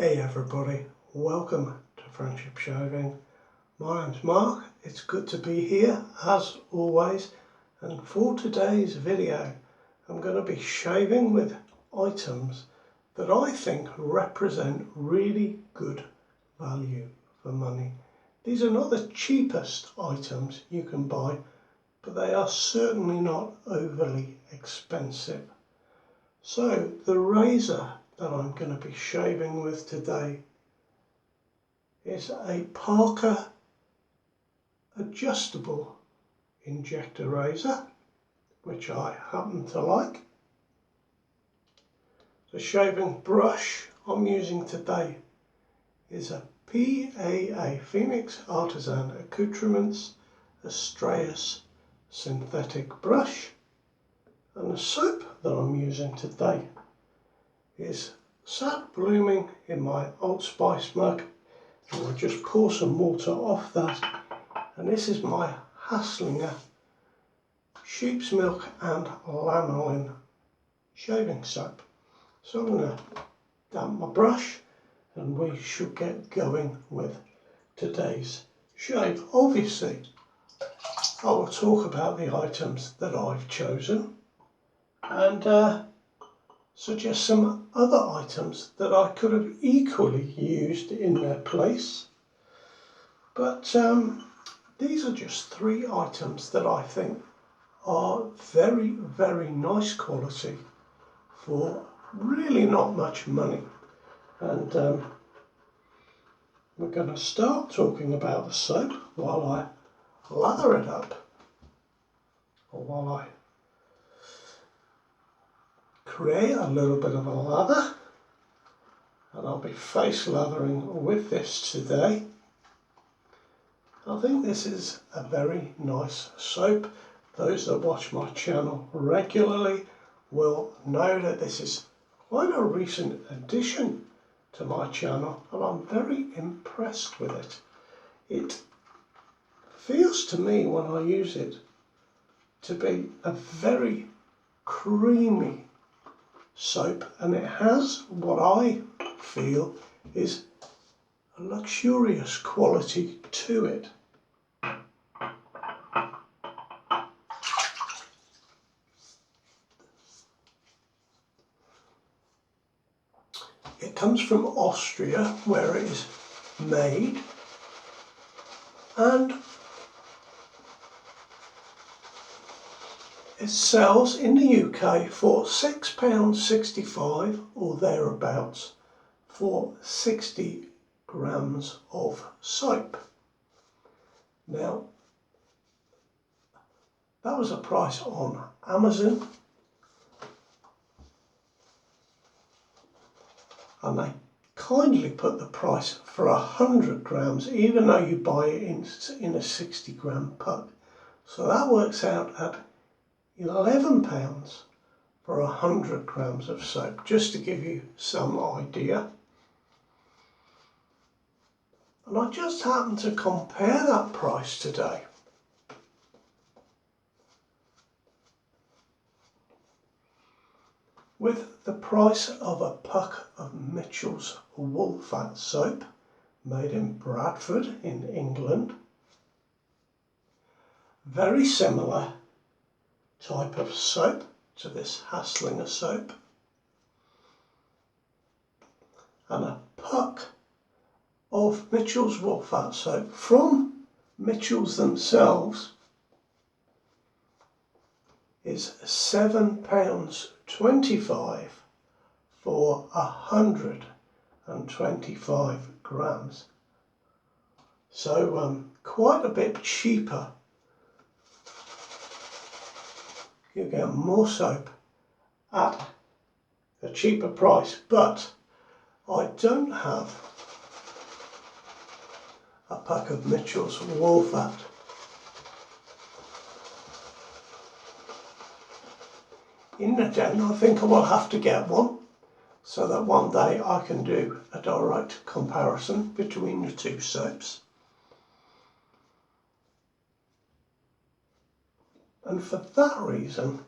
Hey everybody, welcome to Friendship Shaving. My name's Mark, it's good to be here as always, and for today's video I'm going to be shaving with items that I think represent really good value for money. These are not the cheapest items you can buy, but they are certainly not overly expensive. So the razor that I'm going to be shaving with today is a Parker adjustable injector razor, which I happen to like. The shaving brush I'm using today is a PAA Phoenix Artisan Accoutrements Astraeus synthetic brush, and the soap that I'm using today is sat blooming in my Old Spice mug, and I'll just pour some water off that, and this is my Hasslinger sheep's milk and lanolin shaving soap. So I'm going to damp my brush and we should get going with today's shave. Obviously I will talk about the items that I've chosen and suggest some other items that I could have equally used in their place. But these are just three items that I think are very, very nice quality for really not much money. And we're going to start talking about the soap while I lather it up, or while I create a little bit of a lather, and I'll be face lathering with this today. I think this is a very nice soap. Those that watch my channel regularly will know that this is quite a recent addition to my channel, and I'm very impressed with it. It feels to me when I use it to be a very creamy soap, and it has what I feel is a luxurious quality to it. It comes from Austria, where it is made, and it sells in the UK for £6.65 or thereabouts for 60 grams of soap. Now, that was a price on Amazon, and they kindly put the price for 100 grams, even though you buy it in a 60 gram pack. So that works out at £11 for 100 grams of soap, just to give you some idea. And I just happened to compare that price today with the price of a pack of Mitchell's wool fat soap made in Bradford in England. Very similar type of soap to this Hasslinger soap, and a pack of Mitchell's wool fat soap from Mitchell's themselves is £7.25 for 125 grams. So quite a bit cheaper. You get more soap at a cheaper price, but I don't have a pack of Mitchell's wool fat. In the den, I think I will have to get one, so that one day I can do a direct comparison between the two soaps. And for that reason,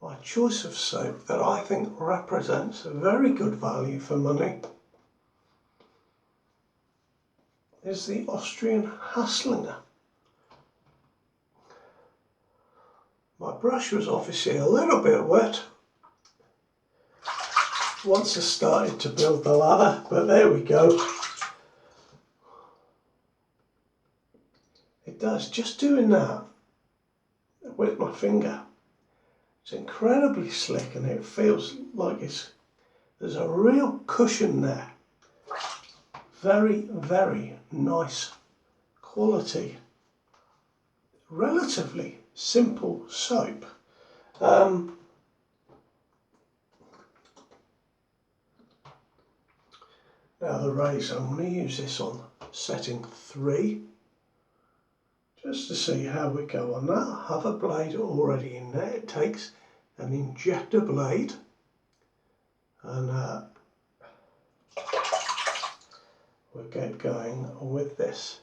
my choice of soap that I think represents a very good value for money is the Austrian Hasslinger. My brush was obviously a little bit wet once I started to build the ladder, but there we go. It does, just doing that with my finger. It's incredibly slick and it feels like there's a real cushion there. Very, very nice quality. Relatively simple soap. Now the razor, I'm going to use this on setting 3 just to see how we go on that. I have a blade already in there. It takes an injector blade and we'll get going with this.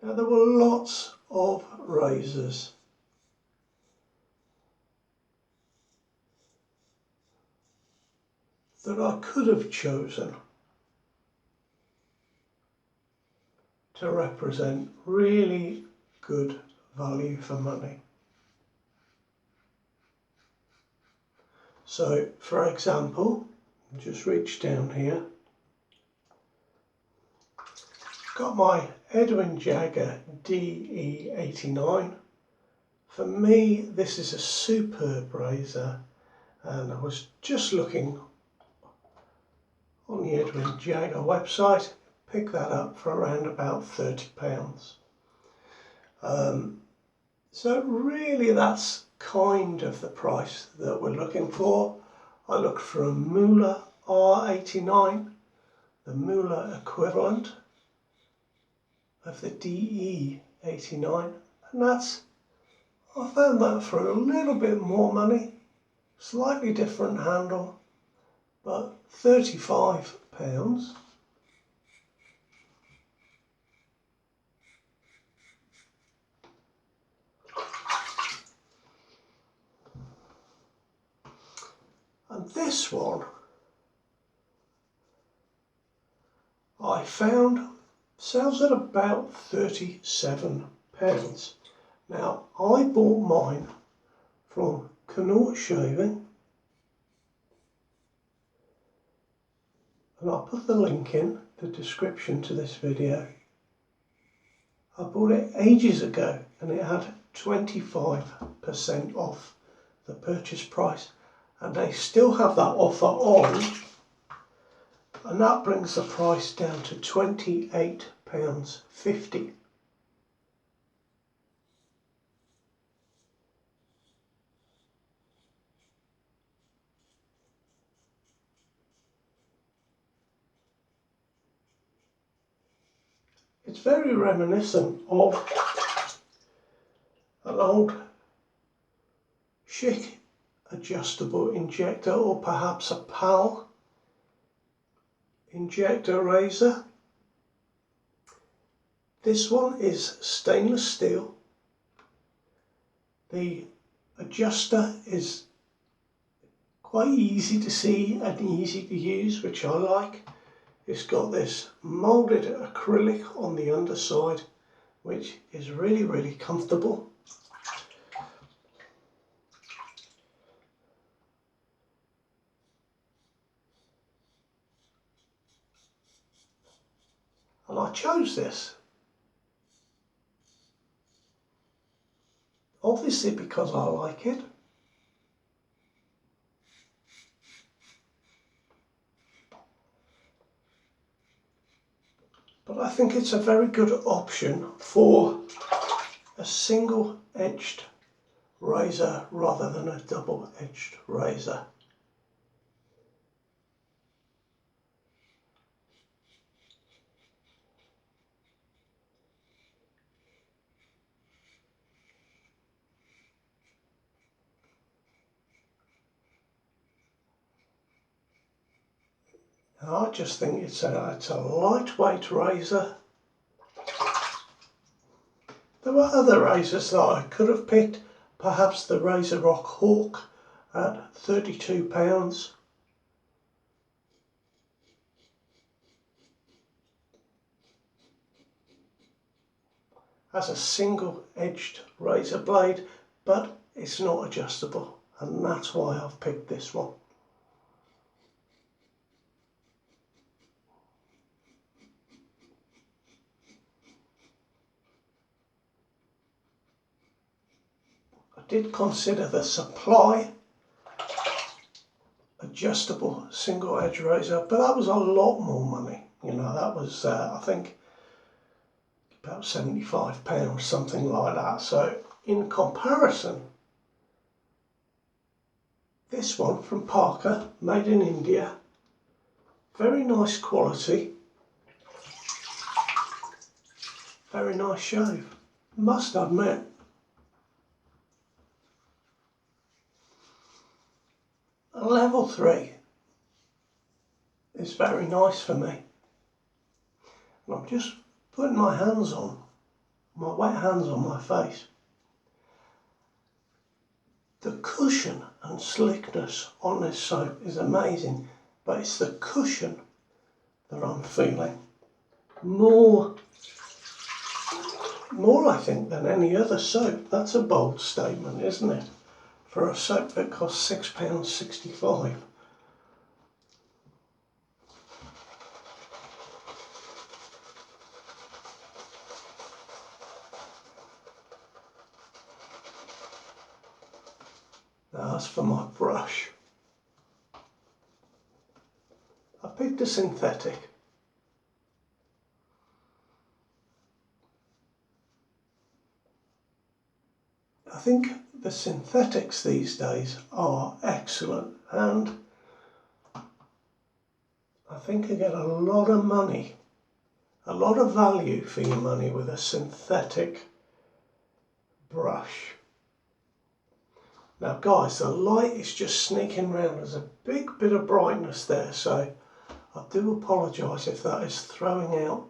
Now there were lots of razors that I could have chosen to represent really good value for money. So for example, just reach down here. Got my Edwin Jagger DE89. For me, this is a superb razor, and I was just looking on the Edwin Jagger website, picked that up for around about £30. So really that's kind of the price that we're looking for. I looked for a Muller R89, the Muller equivalent of the DE89, and I found that for a little bit more money, slightly different handle, but £35. And this one I found sells at about £37. Now I bought mine from Connaught Shaving, and I'll put the link in the description to this video. I bought it ages ago and it had 25% off the purchase price, and they still have that offer on, and that brings the price down to £28.50. It's very reminiscent of an old chic adjustable injector, or perhaps a PAL injector razor. This one is stainless steel. The adjuster is quite easy to see and easy to use, which I like. It's got this moulded acrylic on the underside, which is really, really comfortable. And I chose this obviously because I like it. But I think it's a very good option for a single-edged razor rather than a double-edged razor. I just think it's a lightweight razor. There were other razors that I could have picked, perhaps the Razor-Rock Hawk at £32. Has a single-edged razor blade, but it's not adjustable, and that's why I've picked this one. I did consider the Supply adjustable single-edge razor, but that was a lot more money. You know, that was I think about £75, something like that. So in comparison, this one from Parker, made in India, very nice quality, very nice shave, must admit. A level 3 is very nice for me. And I'm just putting my hands on, my wet hands on my face. The cushion and slickness on this soap is amazing, but it's the cushion that I'm feeling more I think than any other soap. That's a bold statement, isn't it? For a soap that costs £6.65. Now as for my brush, I picked a synthetic. I think the synthetics these days are excellent, and I think you get a lot of money, a lot of value for your money with a synthetic brush. Now guys, the light is just sneaking round. There's a big bit of brightness there, so I do apologise if that is throwing out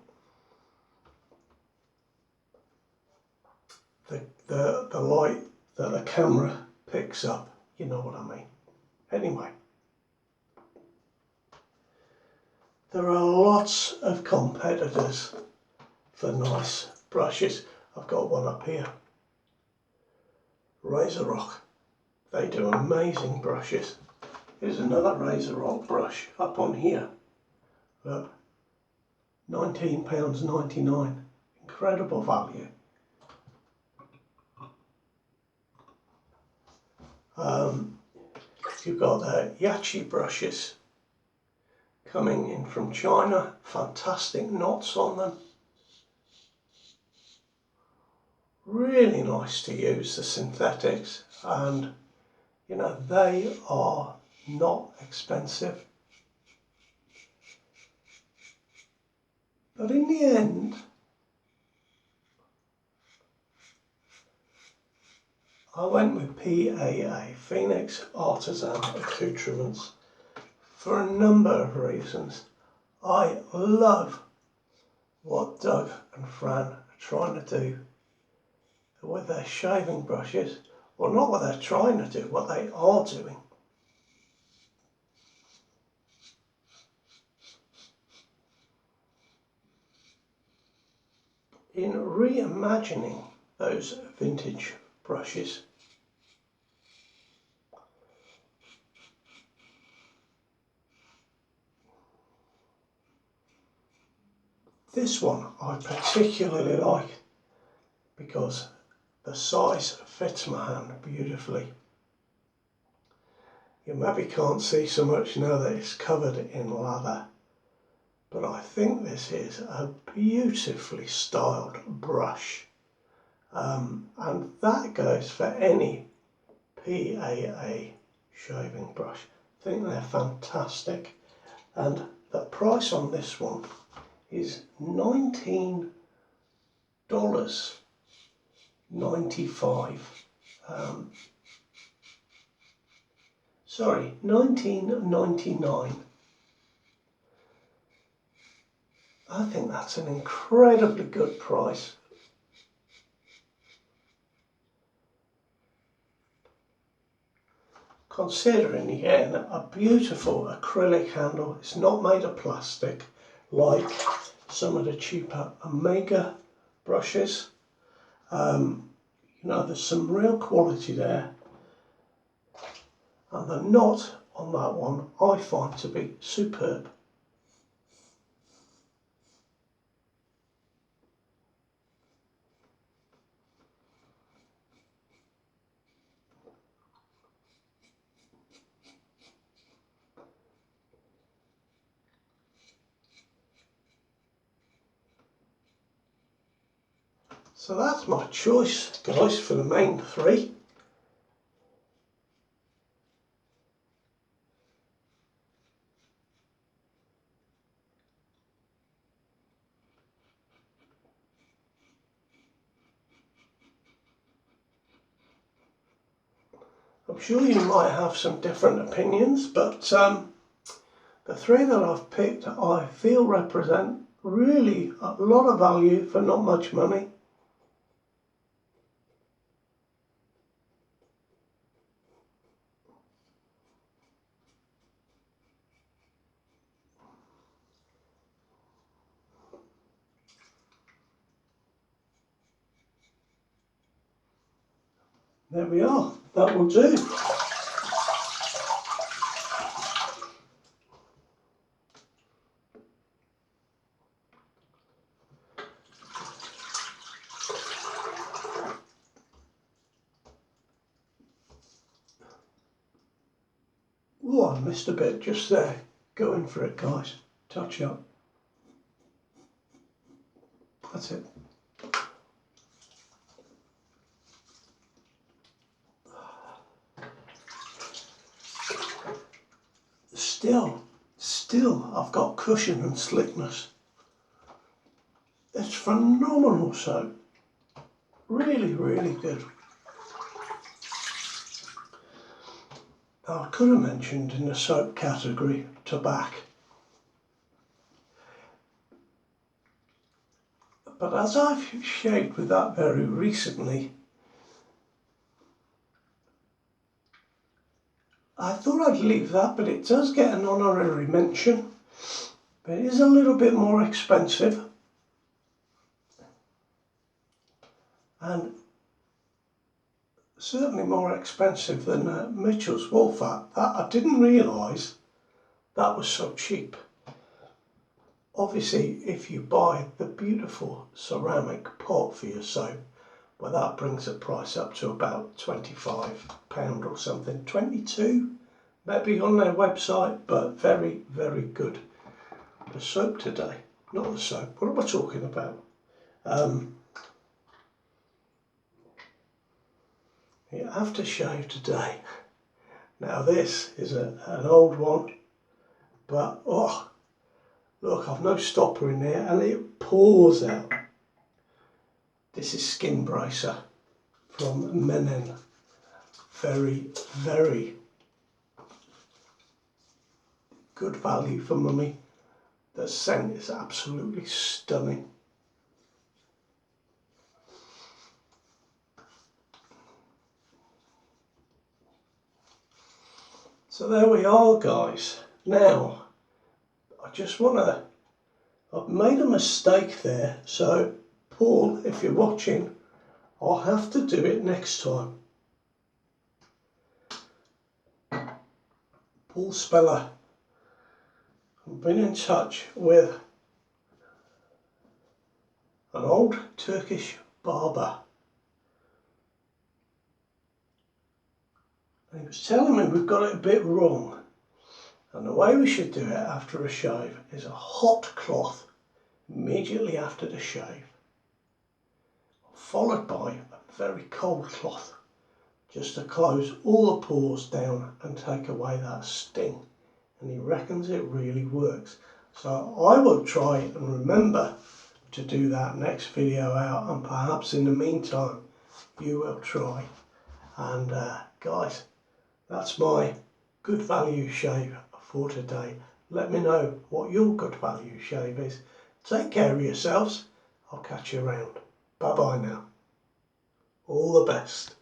the light that the camera picks up. You know what I mean. Anyway, there are lots of competitors for nice brushes. I've got one up here, Razor-Rock. They do amazing brushes. Here's another Razor-Rock brush up on here. Look, £19.99. Incredible value. You've got the Yachi brushes coming in from China. Fantastic knots on them. Really nice to use, the synthetics, and you know, they are not expensive. But in the end, I went with PAA, Phoenix Artisan Accoutrements, for a number of reasons. I love what Doug and Fran are trying to do with their shaving brushes. Well, not what they're trying to do, what they are doing. In reimagining those vintage brushes. This one I particularly like because the size fits my hand beautifully. You maybe can't see so much now that it's covered in lather, but I think this is a beautifully styled brush. And that goes for any PAA shaving brush. I think they're fantastic. And the price on this one is $19.95. Sorry, $19.99. I think that's an incredibly good price. considering again a beautiful acrylic handle. It's not made of plastic like some of the cheaper Omega brushes. You know, there's some real quality there, and the knot on that one I find to be superb. So that's my choice, guys, for the main three. I'm sure you might have some different opinions, but the three that I've picked I feel represent really a lot of value for not much money. There we are, that will do. Oh, I missed a bit just there. Going for it, guys. Touch up. That's it. Still, I've got cushion and slickness. It's phenomenal soap. Really, really good. Now, I could have mentioned in the soap category tobacco, but as I've shaved with that very recently, I thought I'd leave that, but it does get an honorary mention. But it is a little bit more expensive, and certainly more expensive than Mitchell's Woolfat. That I didn't realise that was so cheap. Obviously, if you buy the beautiful ceramic pot for your soap, well, that brings the price up to about £25 or something, 22 maybe on their website, but very, very good. The soap today, not the soap, what am I talking about? The aftershave today. Now this is an old one, but oh, look, I've no stopper in there and it pours out. This is Skin Bracer from Mennen. Very, very good value for money. The scent is absolutely stunning. So there we are, guys. Now, I just want to, I've made a mistake there, so Paul, if you're watching, I'll have to do it next time. Paul Speller, I've been in touch with an old Turkish barber. And he was telling me we've got it a bit wrong. And the way we should do it after a shave is a hot cloth immediately after the shave, followed by a very cold cloth, just to close all the pores down and take away that sting. And he reckons it really works. So I will try and remember to do that next video out, and perhaps in the meantime you will try. And guys, that's my good value shave for today. Let me know what your good value shave is. Take care of yourselves. I'll catch you around. Bye bye now. All the best.